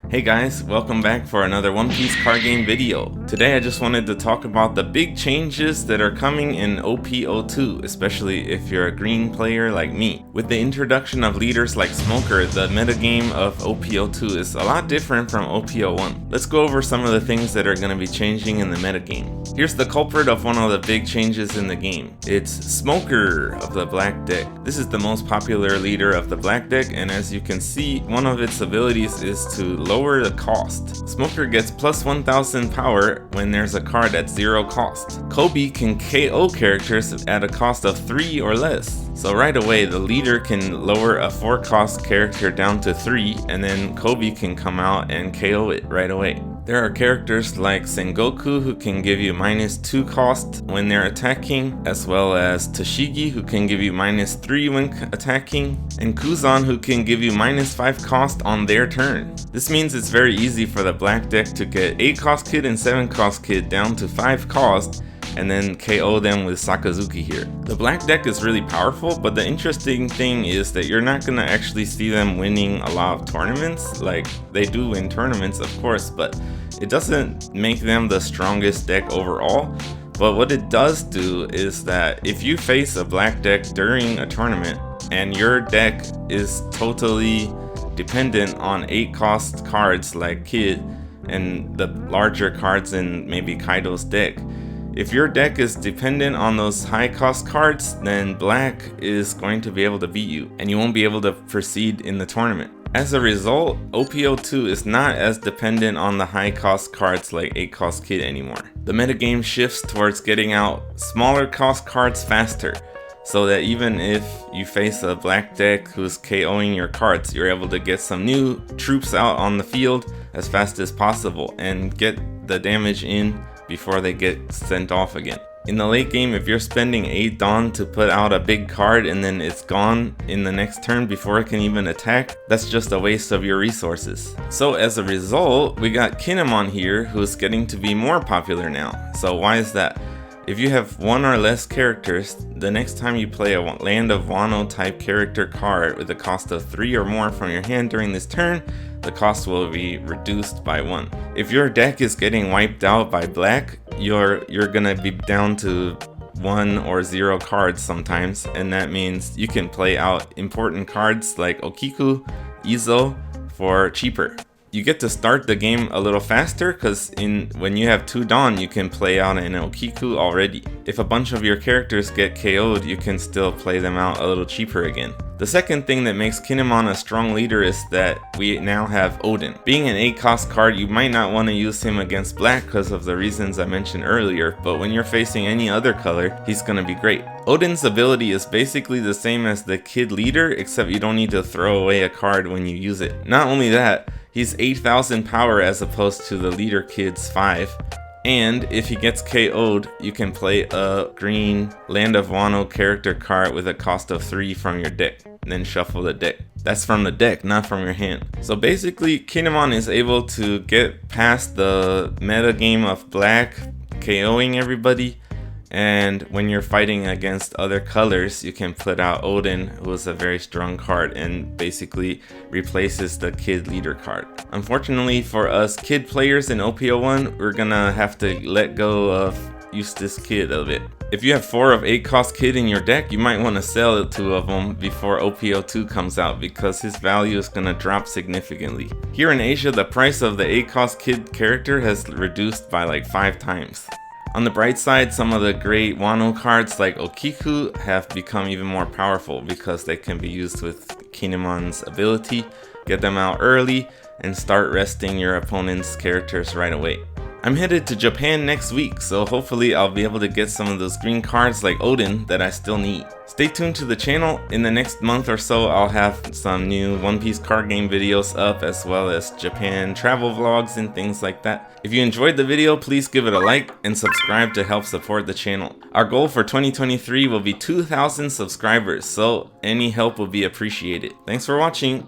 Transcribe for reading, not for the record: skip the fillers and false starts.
Hey guys, welcome back for another One Piece card game video. Today I just wanted to talk about the big changes that are coming in OP02, especially if you're a green player like me. With the introduction of leaders like Smoker, the metagame of OP02 is a lot different from OP01. Let's go over some of the things that are going to be changing in the metagame. Here's the culprit of one of the big changes in the game. It's Smoker of the Black deck. This is the most popular leader of the Black deck, and as you can see, one of its abilities is to lower the cost. Smoker gets plus 1000 power when there's a card at 0 cost. Kobe can KO characters at a cost of 3 or less. So right away, the leader can lower a 4 cost character down to 3, and then Kobe can come out and KO it right away. There are characters like Sengoku who can give you -2 cost when they're attacking, as well as Toshigi who can give you -3 when attacking, and Kuzan who can give you -5 cost on their turn. This means it's very easy for the Black deck to get 8 cost kid and 7 cost kid down to 5 cost, and then KO them with Sakazuki here. The Black deck is really powerful, but the interesting thing is that you're not gonna actually see them winning a lot of tournaments. Like, they do win tournaments, of course, but it doesn't make them the strongest deck overall. But what it does do is that if you face a Black deck during a tournament and your deck is totally dependent on 8 cost cards like Kid and the larger cards in maybe Kaido's deck, if your deck is dependent on those high cost cards, then Black is going to be able to beat you and you won't be able to proceed in the tournament. As a result, OP02 is not as dependent on the high cost cards like 8 cost Kid anymore. The metagame shifts towards getting out smaller cost cards faster, so that even if you face a Black deck who's KOing your cards, you're able to get some new troops out on the field as fast as possible and get the damage in before they get sent off again. In the late game, if you're spending 8 Dawn to put out a big card and then it's gone in the next turn before it can even attack, that's just a waste of your resources. So as a result, we got Kinemon here, who's getting to be more popular now. So why is that? If you have 1 or less characters, the next time you play a Land of Wano type character card with a cost of 3 or more from your hand during this turn, the cost will be reduced by 1. If your deck is getting wiped out by Black, you're gonna be down to 1 or 0 cards sometimes, and that means you can play out important cards like Okiku, Izo for cheaper. You get to start the game a little faster because when you have 2 Dawn, you can play out an Okiku already. If a bunch of your characters get KO'd, you can still play them out a little cheaper again. The second thing that makes Kinemon a strong leader is that we now have Oden. Being an 8 cost card, you might not want to use him against Black because of the reasons I mentioned earlier, but when you're facing any other color, he's gonna be great. Oden's ability is basically the same as the Kid leader, except you don't need to throw away a card when you use it. Not only that, he's 8000 power as opposed to the leader Kid's 5. And if he gets KO'd, you can play a green Land of Wano character card with a cost of 3 from your deck, and then shuffle the deck. That's from the deck, not from your hand. So basically, Kinemon is able to get past the meta game of Black KOing everybody, and when you're fighting against other colors, you can put out Oden, who is a very strong card and basically replaces the Kid leader card. Unfortunately for us Kid players in OP01, we're gonna have to let go of Eustace Kid a bit. If you have 4 of 8 cost Kid in your deck, you might want to sell 2 of them before OP02 comes out because his value is gonna drop significantly. Here in Asia, the price of the 8 cost Kid character has reduced by like 5 times. On the bright side, some of the great Wano cards like Okiku have become even more powerful because they can be used with Kinemon's ability. Get them out early and start resting your opponent's characters right away. I'm headed to Japan next week, so hopefully I'll be able to get some of those green cards like Oden that I still need. Stay tuned to the channel. In the next month or so, I'll have some new One Piece card game videos up, as well as Japan travel vlogs and things like that. If you enjoyed the video, please give it a like and subscribe to help support the channel. Our goal for 2023 will be 2,000 subscribers, so any help will be appreciated. Thanks for watching.